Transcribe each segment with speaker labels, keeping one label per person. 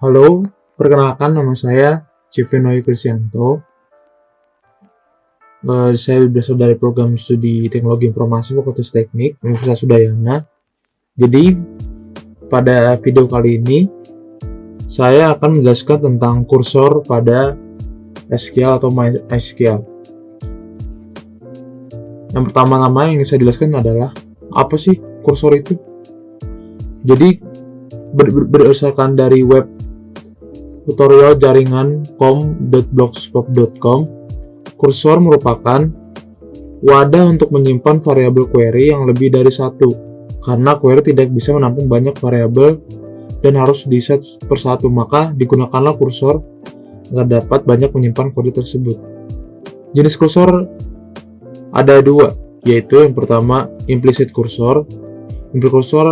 Speaker 1: Halo, perkenalkan nama saya Civinoy Krisyanto. Saya berasal dari program studi Teknologi Informasi Fakultas Teknik Universitas Udayana. Jadi, pada video kali ini saya akan menjelaskan tentang kursor pada SQL atau MySQL. Yang pertama-tama yang saya jelaskan adalah apa sih kursor itu? Jadi, berdasarkan dari web tutorial jaringan com.blogspot.com, kursor merupakan wadah untuk menyimpan variabel query yang lebih dari satu, karena query tidak bisa menampung banyak variabel dan harus di-set persatu, maka digunakanlah kursor agar dapat banyak menyimpan query tersebut. Jenis kursor ada dua, yaitu yang pertama implicit kursor. Implicit kursor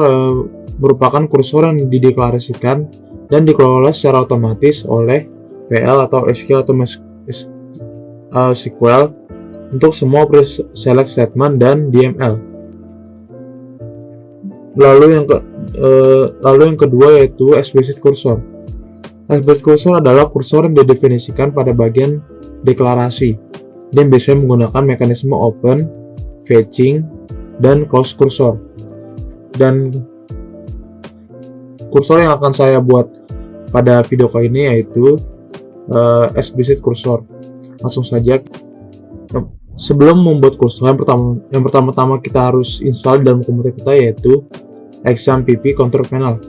Speaker 1: merupakan kursor yang dideklarasikan dan dikelola secara otomatis oleh PL atau SQL atau SQL untuk semua pre-select statement dan DML. Lalu yang kedua yaitu explicit kursor. Explicit kursor adalah kursor yang didefinisikan pada bagian deklarasi dan biasanya menggunakan mekanisme open, fetching, dan close kursor. Dan kursor yang akan saya buat pada video kali ini yaitu explicit kursor. Langsung saja. Sebelum membuat kursor, yang pertama-tama kita harus install dalam komputer kita yaitu XAMPP Control Panel,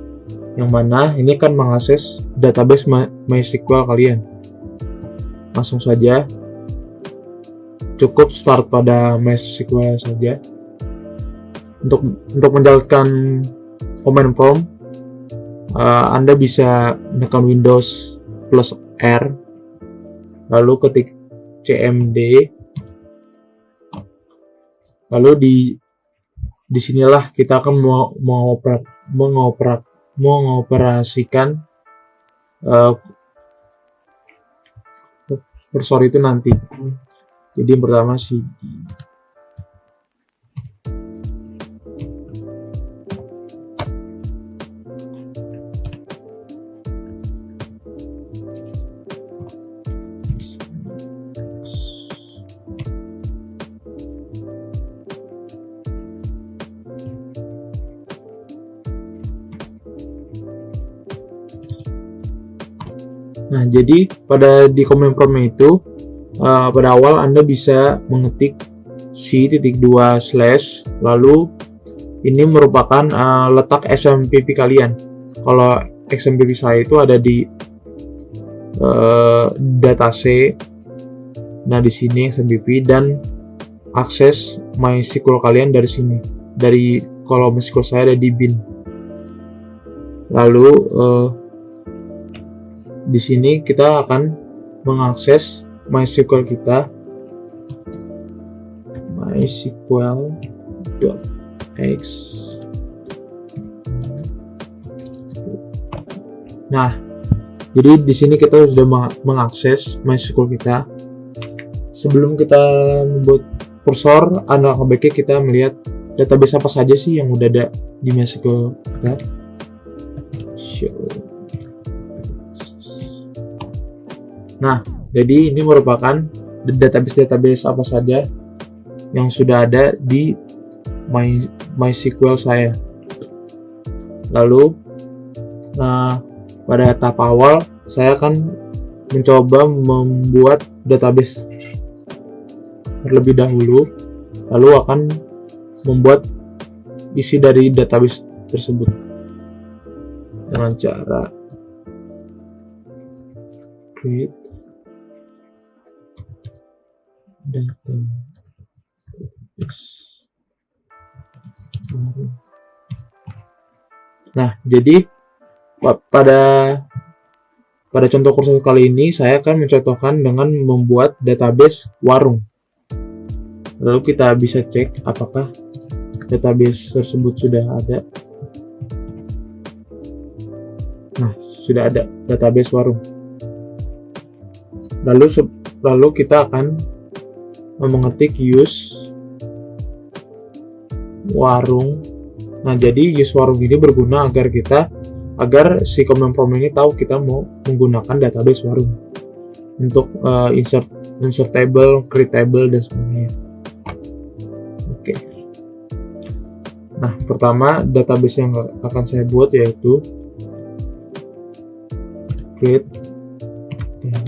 Speaker 1: yang mana ini akan mengakses database MySQL kalian. Langsung saja, cukup start pada MySQL saja. Untuk menjalankan command prompt, Anda bisa menekan Windows plus R, lalu ketik cmd, lalu di sinilah kita akan mengoperasikan kursor itu nanti. Jadi yang pertama cd. Nah, jadi di command prompt itu pada awal Anda bisa mengetik c.2/ lalu ini merupakan letak XAMPP kalian. Kalau XAMPP saya itu ada di datac. Nah, di sini XAMPP dan akses MySQL kalian dari sini. Kalau MySQL saya ada di bin. Lalu di sini kita akan mengakses MySQL kita, mysql.x. Nah, jadi di sini kita sudah mengakses MySQL kita. Sebelum kita membuat kursor, alangkah baiknya kita melihat database apa saja sih yang udah ada di MySQL kita. Nah, jadi ini merupakan database apa saja yang sudah ada di MySQL saya. Lalu, pada tahap awal saya akan mencoba membuat database terlebih dahulu, lalu akan membuat isi dari database tersebut dengan cara create database. Nah, jadi pada contoh kursor kali ini saya akan mencontohkan dengan membuat database warung. Lalu kita bisa cek apakah database tersebut sudah ada. Nah, sudah ada database warung. Lalu kita akan mengetik use warung. Nah, jadi use warung ini berguna agar kita agar si command prompt ini tahu kita mau menggunakan database warung untuk insert table, create table, dan sebagainya. Oke. Nah, pertama database yang akan saya buat yaitu create table.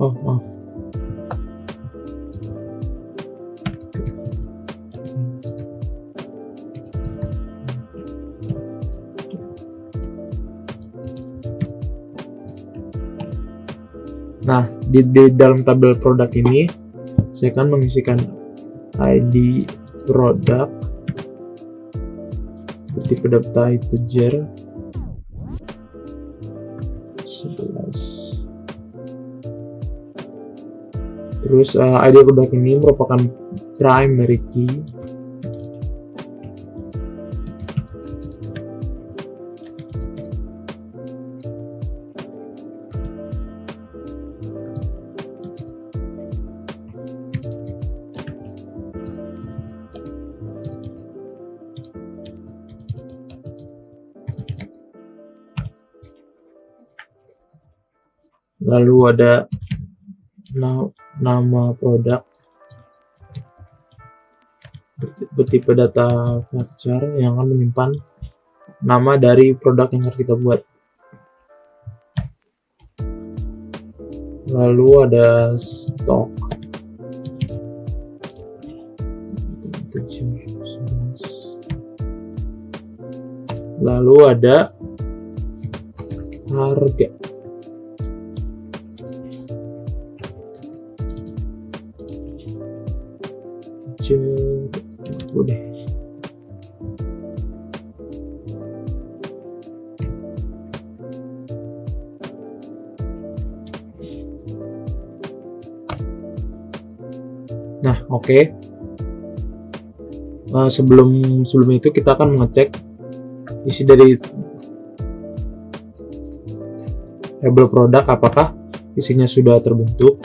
Speaker 1: Oh, maaf. Nah, di dalam tabel produk ini saya akan mengisikan ID produk bertipe data integer 11. Terus ID produk ini merupakan primary key. Lalu ada nama produk bertipe data varchar yang akan menyimpan nama dari produk yang harus kita buat. Lalu ada stok lalu ada harga. Udah. Nah, oke. Sebelum itu kita akan mengecek isi dari table produk, apakah isinya sudah terbentuk.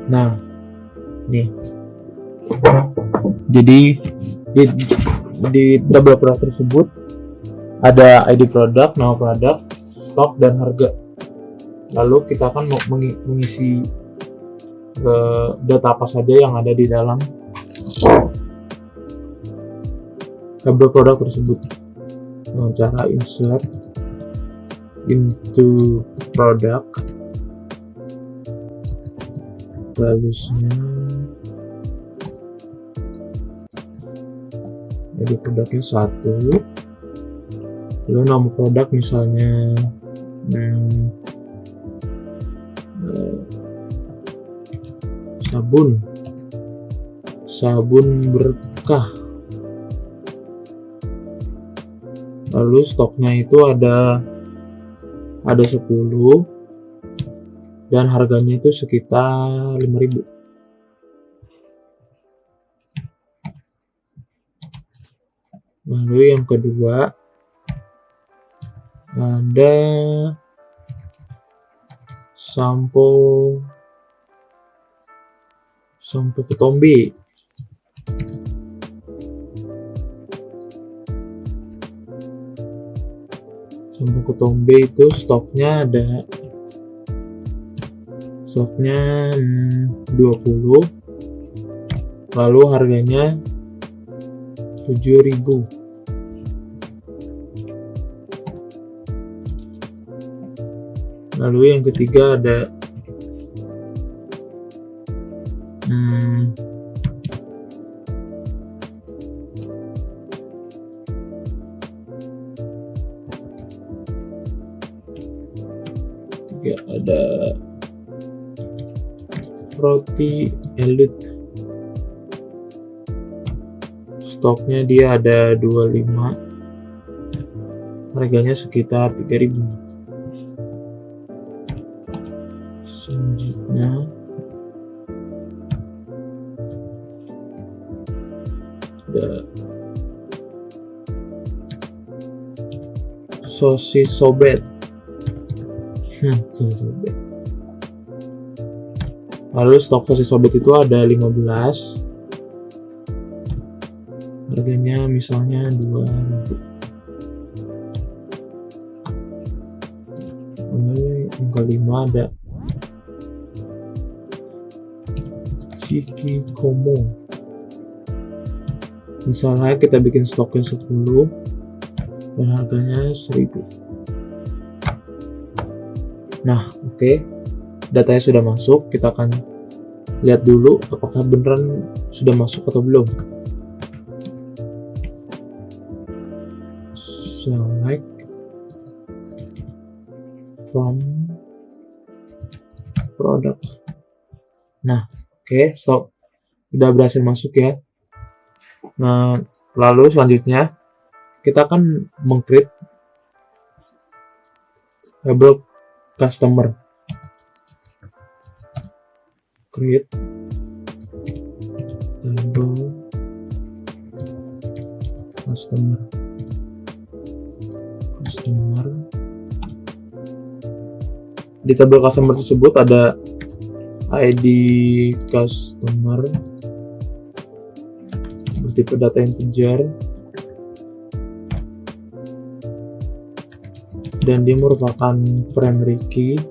Speaker 1: Nah, nih. Jadi di table produk tersebut ada ID produk, nama produk, stok, dan harga. Lalu kita akan mengisi data apa saja yang ada di dalam table produk tersebut dengan cara insert into product, values-nya jadi produknya 1, lalu nama produk misalnya sabun berkah, lalu stoknya itu ada 10 dan harganya itu sekitar 5.000. Lalu yang kedua ada sampo ketombe. Sampo ketombe itu stoknya 20, lalu harganya 7.000. Lalu yang ketiga ada ada roti elite, stoknya dia ada 25, harganya sekitar 3.000. Selanjutnya ada sosis sobet. Sosis sobet. Lalu stok sosis sobet itu ada 15. Harganya misalnya 2.000. Yang kelima ada Chiki Komo. Misalnya kita bikin stoknya 10 dan harganya 1.000. Nah, oke. Datanya sudah masuk, kita akan lihat dulu apakah beneran sudah masuk atau belum. Select from product. Nah, oke, stok udah berhasil masuk ya. Nah, lalu selanjutnya kita akan meng-create label customer. Create label customer. Di tabel customer tersebut ada ID customer bertipe data integer dan dia merupakan primary key.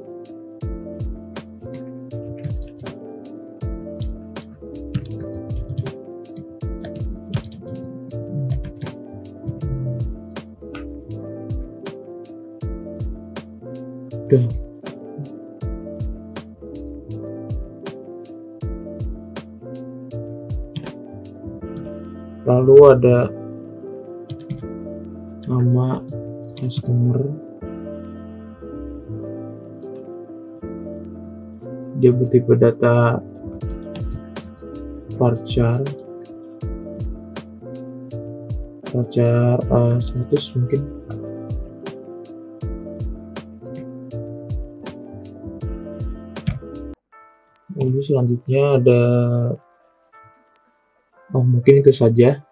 Speaker 1: Lalu ada nama customer, dia bertipe data varchar 100 mungkin. Lalu selanjutnya ada mungkin itu saja.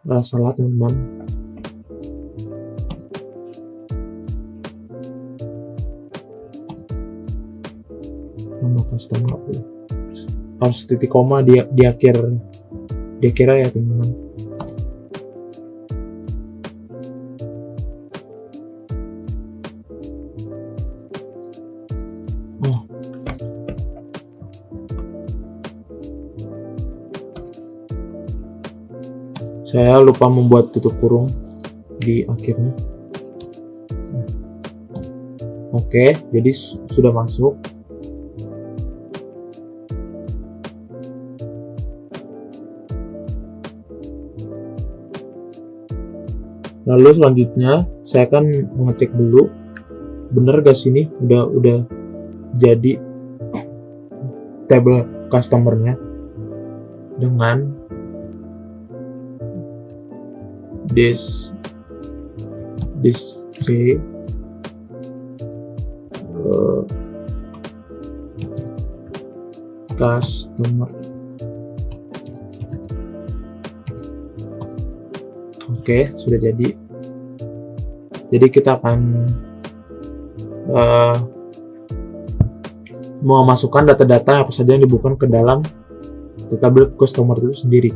Speaker 1: Nggak salah teman-teman. Nama customer harus titik koma di akhir ya teman-teman. Saya lupa membuat tutup kurung di akhirnya. Oke, jadi sudah masuk. Lalu selanjutnya saya akan mengecek dulu bener gak sini udah jadi tabel customernya dengan this C customer. Oke, sudah jadi. Jadi kita akan memasukkan data-data apa saja yang dibutuhkan ke dalam tabel customer itu sendiri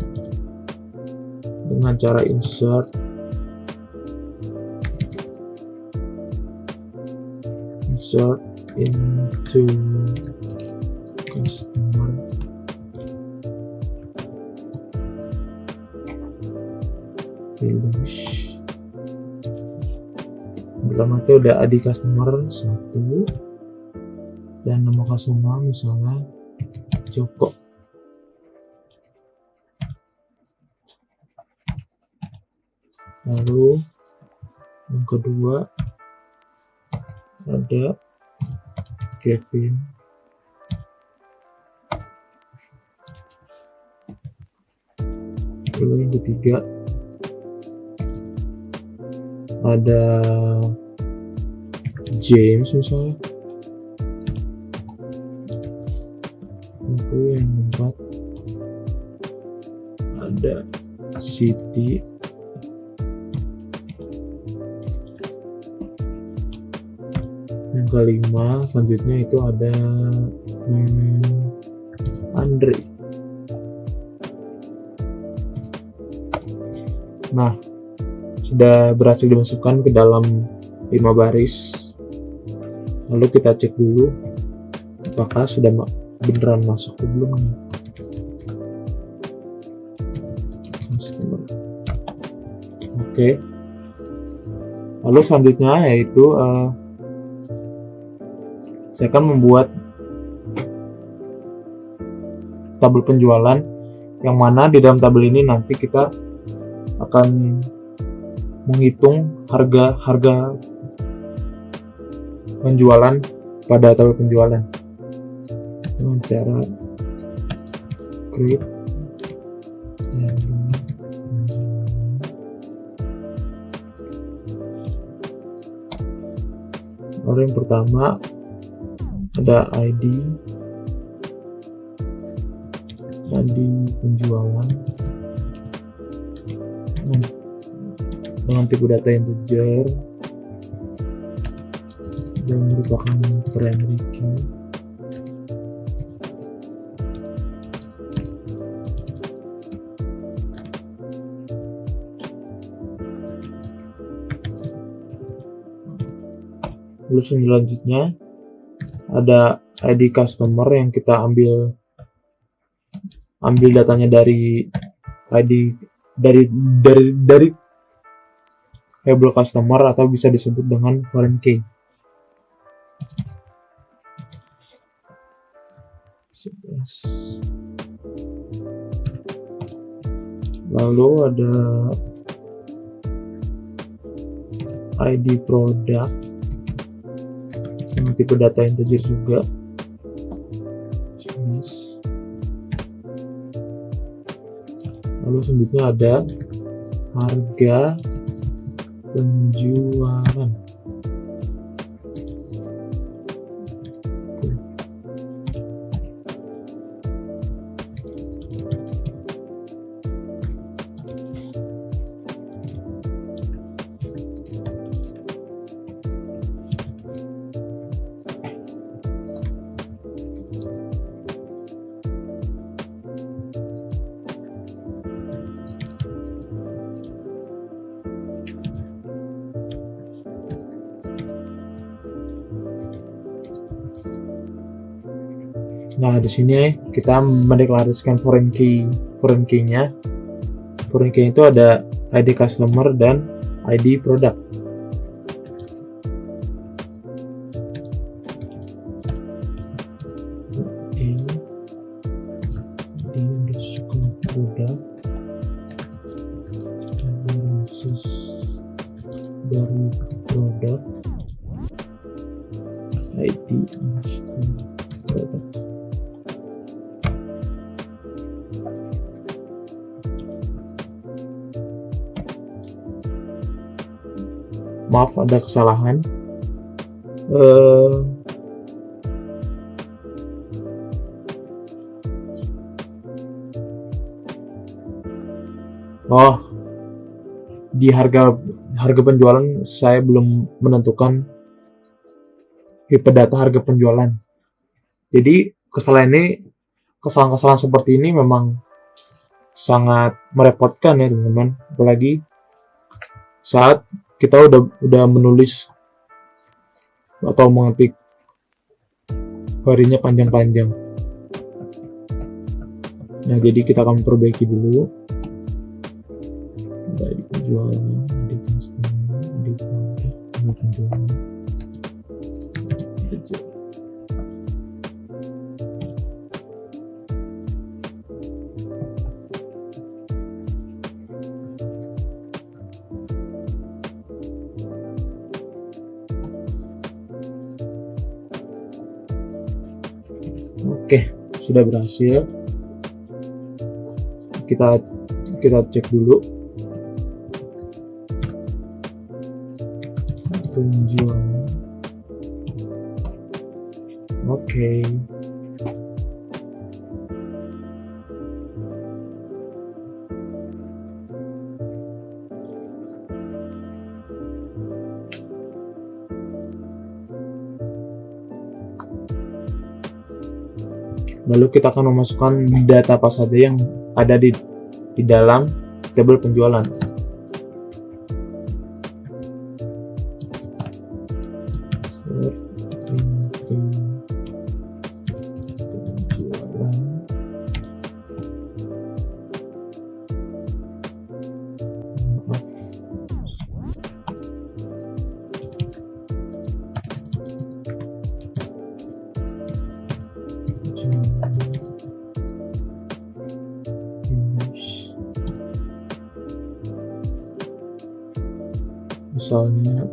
Speaker 1: dengan cara insert into customer. Values. Pertama itu ada ID customer 1 dan nama customer misalnya Joko. Lalu yang kedua ada Kevin. Lalu yang ketiga ada James misalnya. Lalu yang keempat ada city. Yang kelima selanjutnya itu ada Andre. Nah, sudah berhasil dimasukkan ke dalam 5 baris. Lalu kita cek dulu apakah sudah beneran masuk atau belum nih. Oke. Lalu selanjutnya yaitu saya akan membuat tabel penjualan, yang mana di dalam tabel ini nanti kita akan menghitung harga penjualan pada tabel penjualan dengan cara create. Lalu yang pertama ada ID penjualan dengan tipe data integer yang merupakan primary key. Lalu selanjutnya ada ID customer yang kita ambil datanya dari ID dari label customer atau bisa disebut dengan foreign key. Lalu ada ID product dengan tipe data integer juga. Lalu selanjutnya ada harga penjualan. Nah, di sini kita mendeklarasikan foreign key-nya. Foreign key itu ada ID customer dan ID product. Product basis dari produk ID product. Maaf, ada kesalahan. Di harga penjualan saya belum menentukan tipe data harga penjualan. Jadi kesalahan seperti ini memang sangat merepotkan ya teman-teman, apalagi saat kita udah menulis atau mengetik query-nya panjang-panjang. Nah, jadi kita akan perbaiki dulu. Dari penjualan, di customer, di produk, di penjualan. Oke, sudah berhasil. Kita cek dulu penjualan. Oke. Lalu kita akan memasukkan data apa saja yang ada di dalam tabel penjualan. Misalnya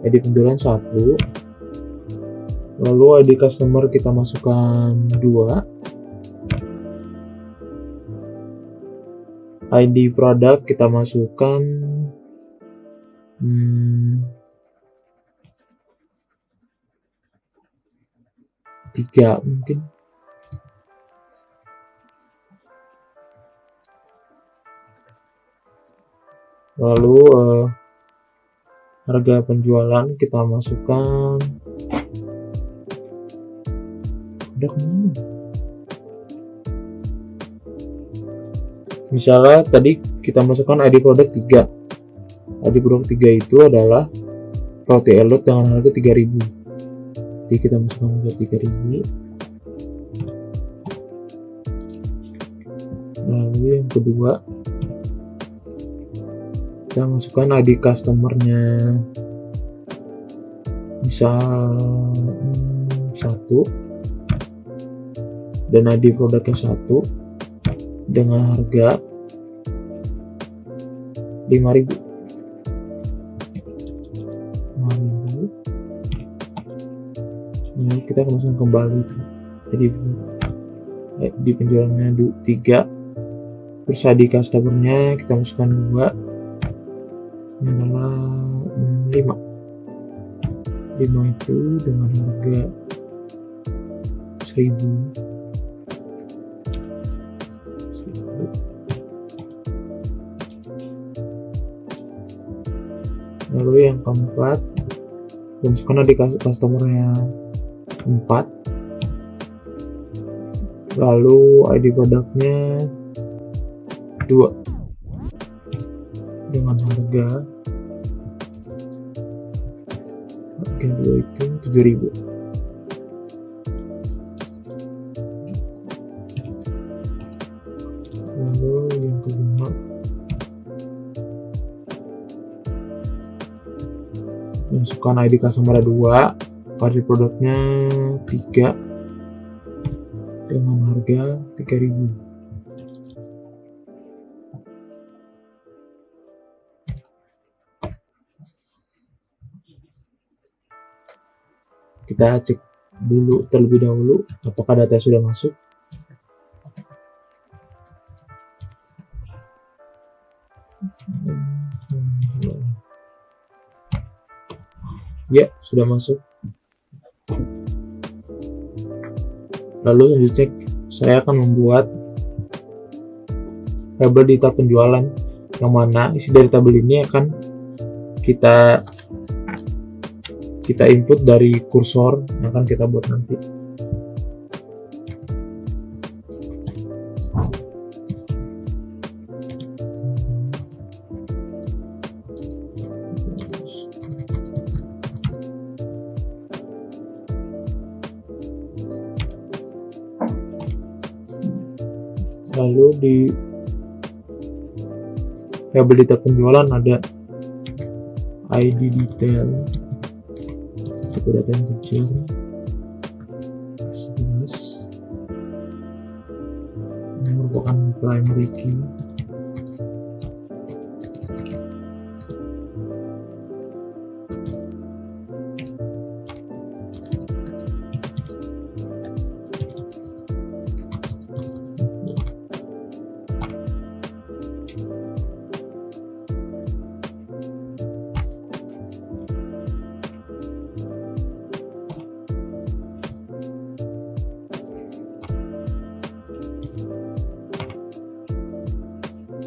Speaker 1: ID penjualan 1, lalu ID customer kita masukkan 2, ID produk kita masukkan 3 mungkin. Lalu harga penjualan kita masukkan udah kemana? Misalnya tadi kita masukkan ID produk 3. ID produk 3 itu adalah roti elot dengan harga 3.000. Jadi kita masukkan harga 3.000. Lalu yang kedua kita masukkan ID customernya misal 1 dan ID produknya 1 dengan harga 5.000. Nah, kita akan masukkan kembali jadi di penjualannya 3, terus ID customernya kita masukkan 2, ini adalah 5 itu dengan harga 1.000. Lalu yang keempat masukkan ID customernya 4, lalu ID produknya 2 dengan harga 2 itu 7.000. Lalu yang kelima masukkan ID customer 2, ID produknya 3 dengan harga 3.000. Kita cek dulu terlebih dahulu apakah data sudah masuk. Ya, sudah masuk. Lalu selanjutnya saya akan membuat tabel data penjualan yang mana isi dari tabel ini akan kita input dari kursor yang akan kita buat nanti. Lalu di tabel data penjualan ada ID detail, data yang kecil 11, ini merupakan primary key.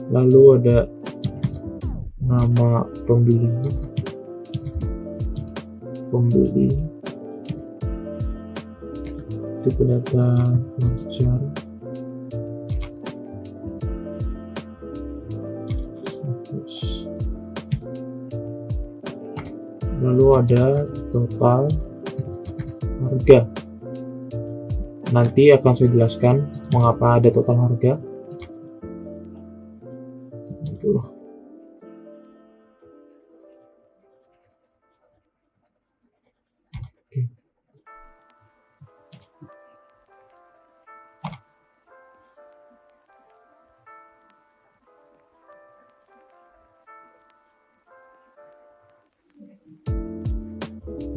Speaker 1: Lalu ada nama pembeli, tipe data varchar, lalu ada total harga. Nanti akan saya jelaskan mengapa ada total harga. Gitu. Oke.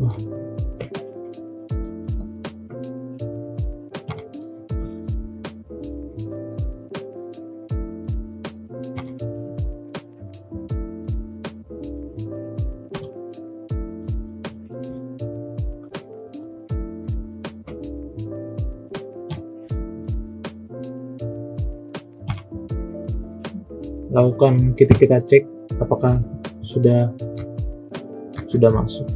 Speaker 1: Nah. Lakukan kita cek apakah sudah masuk.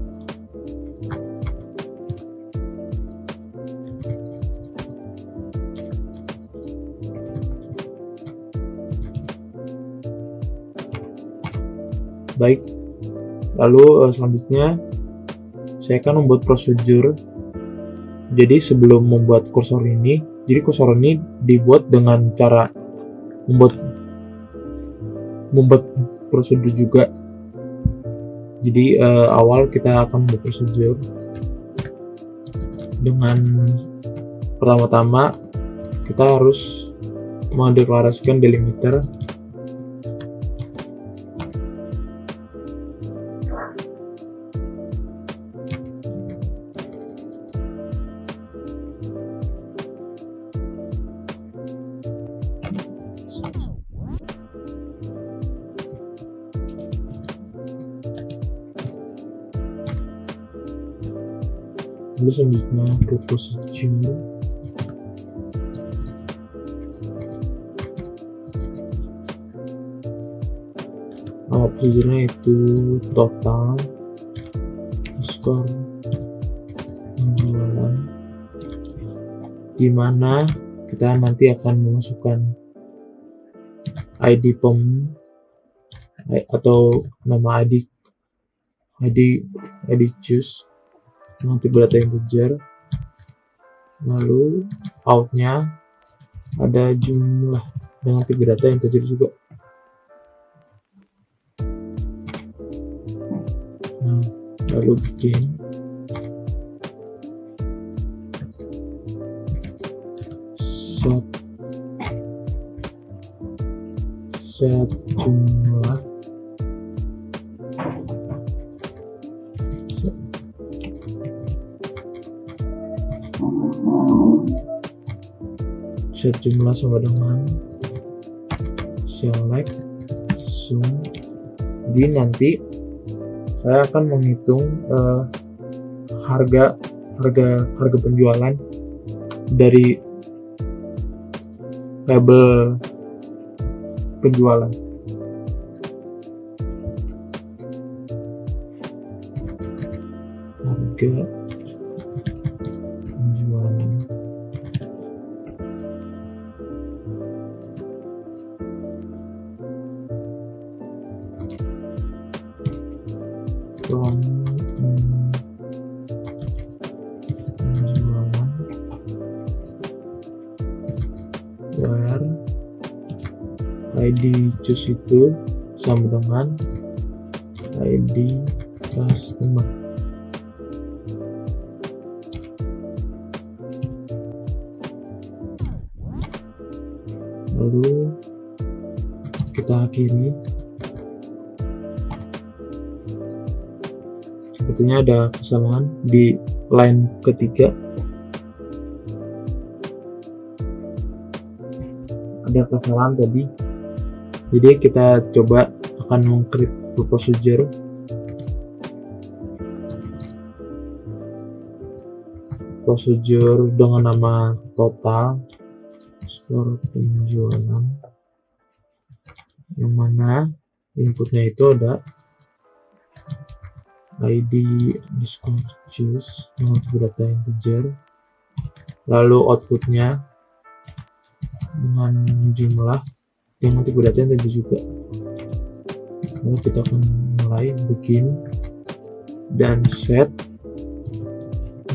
Speaker 1: Baik, lalu selanjutnya saya akan membuat prosedur. Jadi sebelum membuat kursor ini, jadi kursor ini dibuat dengan cara membuat prosedur juga. Jadi awal kita akan membuat prosedur dengan pertama-tama kita harus mendeklarasikan delimiter. Lalu selanjutnya ke prosedur. Nama prosedurnya itu total skor penjualan, dimana kita nanti akan memasukkan ID POM atau nama ID choose dengan tipe data integer, lalu outnya ada jumlah dengan tipe data integer juga. Nah, lalu bikin set jumlah sama dengan select sum. Jadi nanti saya akan menghitung harga penjualan dari label penjualan. Harga penjualan. From penjualan where ID choose itu sama dengan ID customer. Lalu kita akhiri. Sepertinya ada kesalahan di line ketiga. Ada kesalahan tadi. Jadi kita coba akan mengcreate prosedur. Prosedur dengan nama total skor penjualan, yang mana inputnya itu ada ID choose dengan data integer, lalu outputnya dengan jumlah yang nanti datanya tadi juga. Lalu kita akan mulai begin dan set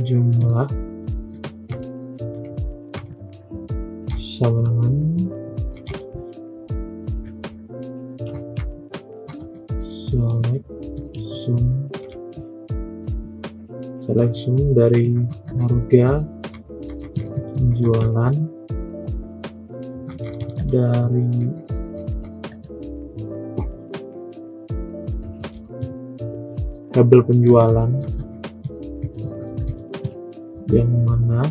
Speaker 1: jumlah sama dengan select sum dari harga penjualan dari tabel penjualan yang mana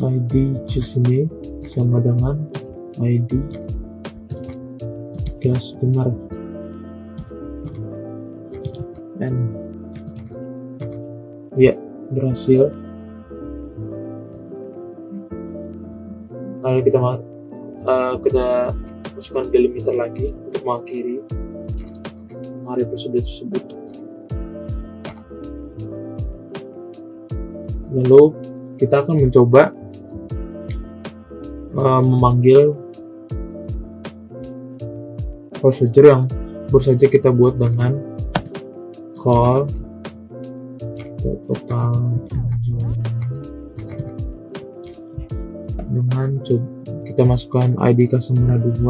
Speaker 1: ID choose ini sama dengan ID customer and ya berhasil. Lalu kita masukkan delimiter lagi untuk mengakhiri prosedur tersebut. Lalu kita akan mencoba memanggil prosedur yang baru saja kita buat dengan call total dengan kita masukkan ID customer 2,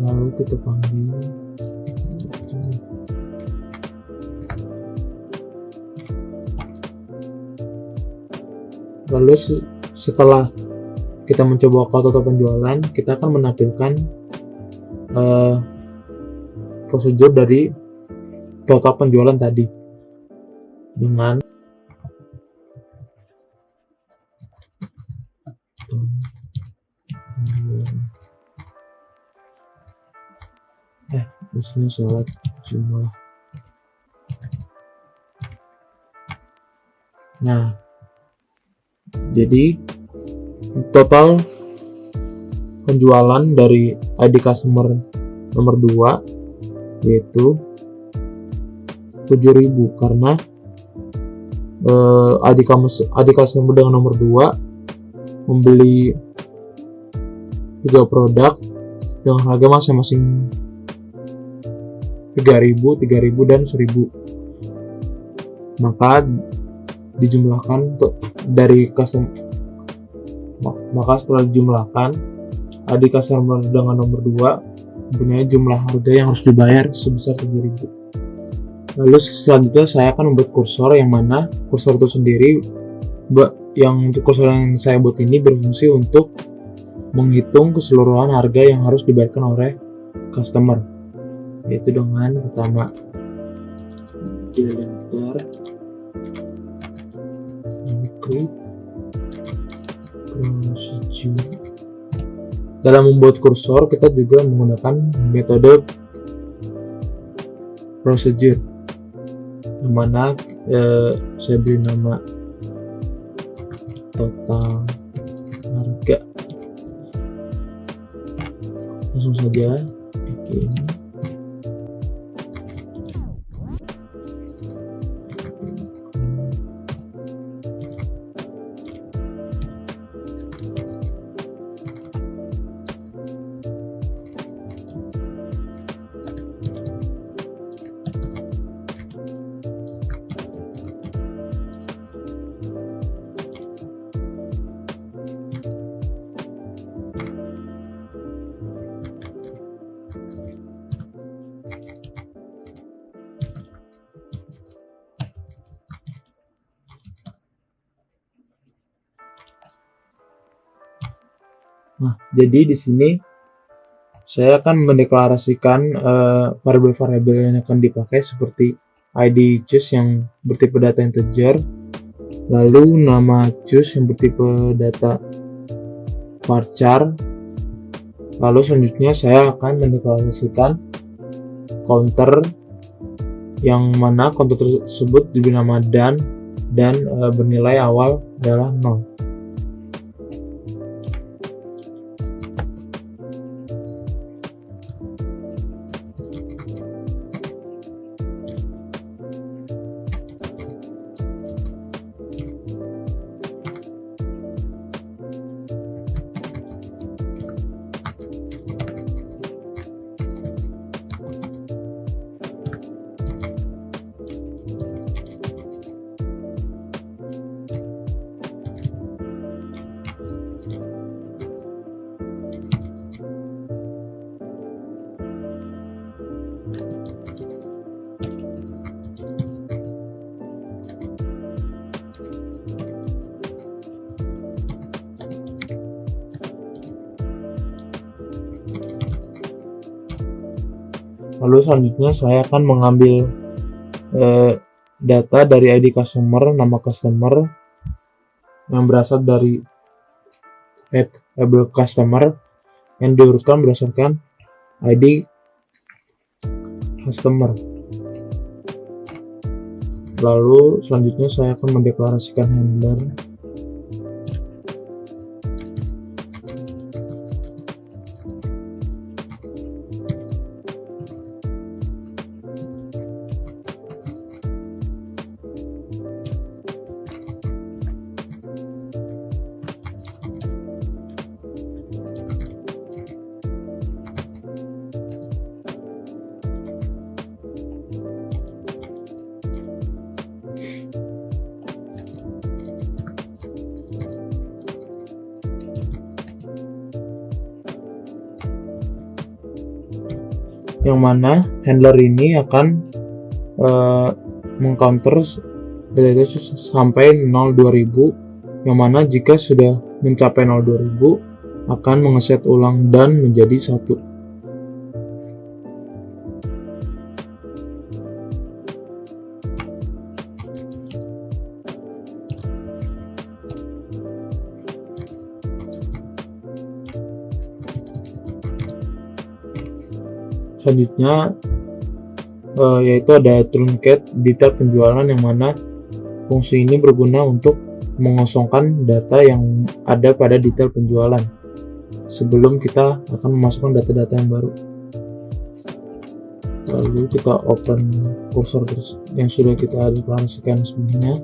Speaker 1: lalu kita panggil lalu setelah kita mencoba call total penjualan, kita akan menampilkan prosedur dari total penjualan tadi dengan isinya salah jumlah. Nah, jadi total penjualan dari ID customer nomor 2 yaitu 7.000 karena ID customer dengan nomor 2 membeli 3 produk dengan harga masing-masing 3.000, dan 1.000. Maka dijumlahkan dari customer. Maka setelah dijumlahkan, ID customer dengan nomor 2 mempunyai jumlah harga yang harus dibayar sebesar 7.000. Lalu selanjutnya saya akan membuat kursor yang mana kursor itu sendiri kursor yang saya buat ini berfungsi untuk menghitung keseluruhan harga yang harus dibayarkan oleh customer, yaitu dengan pertama delimiter create procedure. Dalam membuat kursor kita juga menggunakan metode procedure yang mana saya beri nama total harga. Langsung saja bikin Nah, jadi di sini saya akan mendeklarasikan variabel-variabel yang akan dipakai seperti ID choose yang bertipe data integer, lalu nama choose yang bertipe data varchar, lalu selanjutnya saya akan mendeklarasikan counter yang mana counter tersebut diberi nama dan bernilai awal adalah 0. Lalu selanjutnya saya akan mengambil data dari ID customer, nama customer yang berasal dari label customer yang diurutkan berdasarkan ID customer. Lalu selanjutnya saya akan mendeklarasikan handler. Yang mana handler ini akan mengcounter data itu sampai 0.2000, yang mana jika sudah mencapai 0.2000 akan mengeset ulang dan menjadi 1. Selanjutnya yaitu ada truncate detail penjualan, yang mana fungsi ini berguna untuk mengosongkan data yang ada pada detail penjualan sebelum kita akan memasukkan data-data yang baru. Lalu kita open cursor yang sudah kita deklarasikan sebelumnya.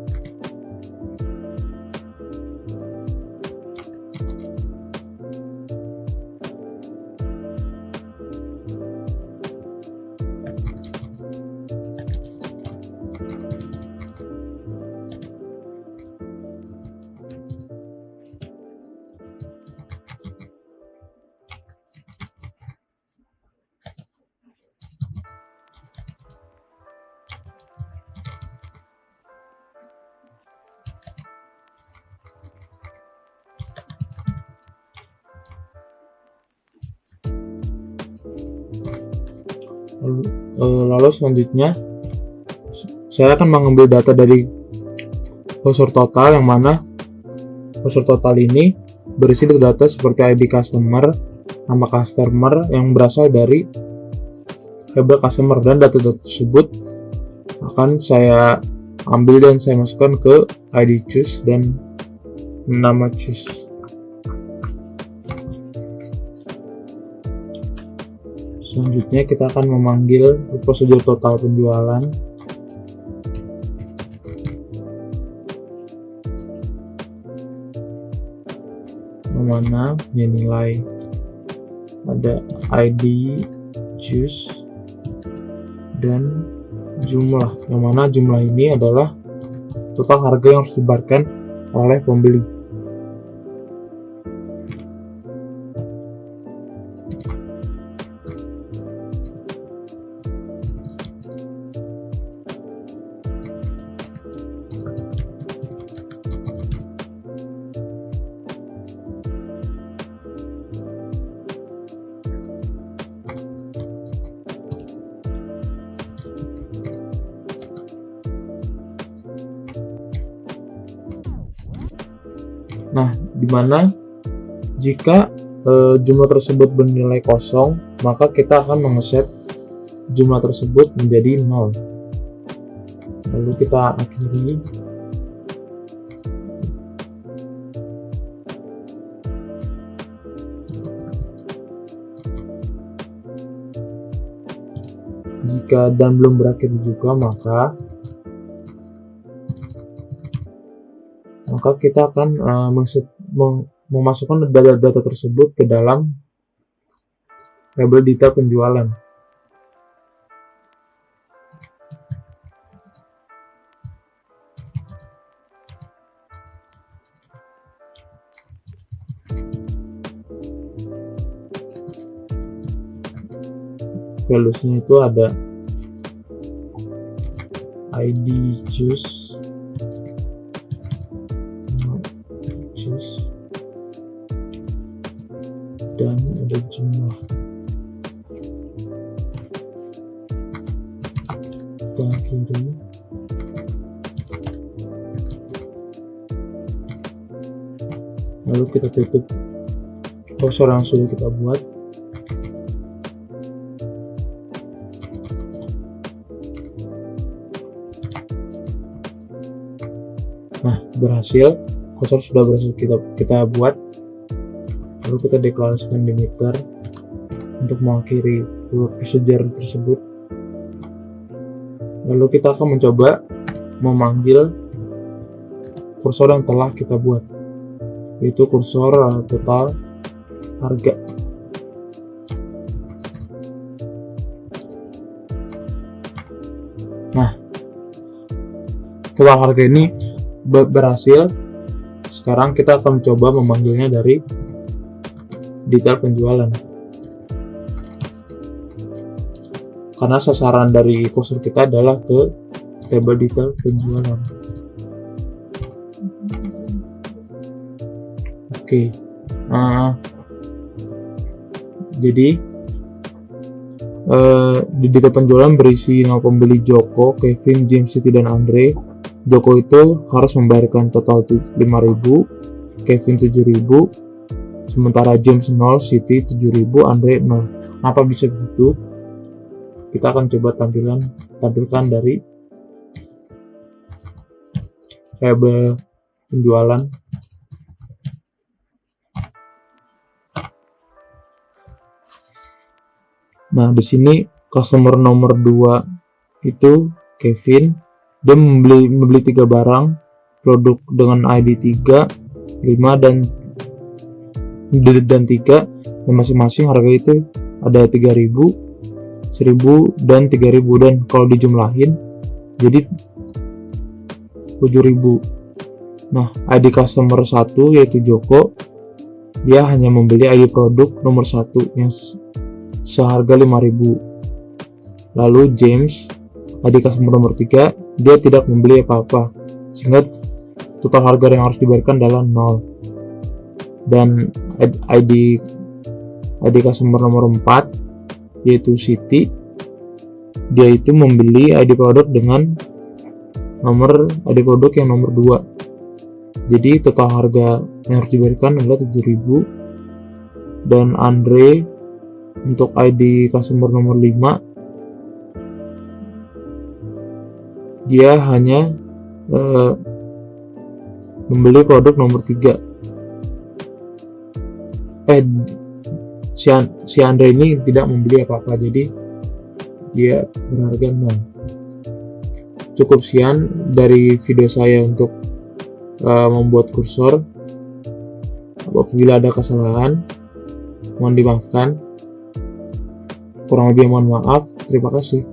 Speaker 1: Lalu selanjutnya saya akan mengambil data dari cursor total, yang mana cursor total ini berisi data seperti ID customer, nama customer yang berasal dari label customer, dan data-data tersebut akan saya ambil dan saya masukkan ke ID choose dan nama choose. Selanjutnya kita akan memanggil prosedur total penjualan. Mana nilai ada ID choose dan jumlah, yang mana jumlah ini adalah total harga yang harus dibayarkan oleh pembeli. Nah, dimana jika jumlah tersebut bernilai kosong, maka kita akan mengeset jumlah tersebut menjadi 0. Lalu kita akhiri. Jika dan belum berakhir juga, maka kita akan memasukkan data-data tersebut ke dalam label detail penjualan. Values-nya itu ada ID choose, dan ada jumlah. kiri. Lalu kita tutup kursor yang sudah kita buat. Nah, berhasil. Kursor sudah berhasil kita buat. Lalu kita deklarasikan limiter untuk mengakhiri procedure tersebut. Lalu kita akan mencoba memanggil kursor yang telah kita buat, yaitu kursor total harga. Nah, total harga ini berhasil. Sekarang kita akan mencoba memanggilnya dari detail penjualan, karena sasaran dari kursor kita adalah ke table detail penjualan. Oke. Jadi di detail penjualan berisi nama pembeli Joko, Kevin, James, Siti, dan Andre. Joko itu harus membayarkan total 5.000, Kevin 7.000, sementara James 0, Siti 7.000, Andre 0. Kenapa bisa begitu? Kita akan coba tampilkan dari label penjualan. Nah, di sini customer nomor 2 itu Kevin. Dia membeli 3 barang produk dengan ID 3, 5 dan 3, dan masing-masing harga itu ada 3.000, 1.000 dan 3.000, dan kalau dijumlahin jadi 7.000. Nah, ID customer 1 yaitu Joko, dia hanya membeli ID produk nomor 1 yang seharga 5.000. Lalu James, ID customer nomor 3, dia tidak membeli apa-apa, sehingga total harga yang harus dibayarkan adalah 0. Dan ID customer nomor 4 yaitu Siti, dia itu membeli ID produk dengan nomor ID produk yang nomor 2. Jadi total harga yang harus dibayarkan adalah 7.000. Dan Andre untuk ID customer nomor 5, dia hanya membeli produk nomor 3. Si Andre ini tidak membeli apa-apa, jadi dia berharga 0. Cukup sekian dari video saya untuk membuat kursor. Apabila ada kesalahan, mohon dimaafkan. Kurang lebih mohon maaf. Terima kasih.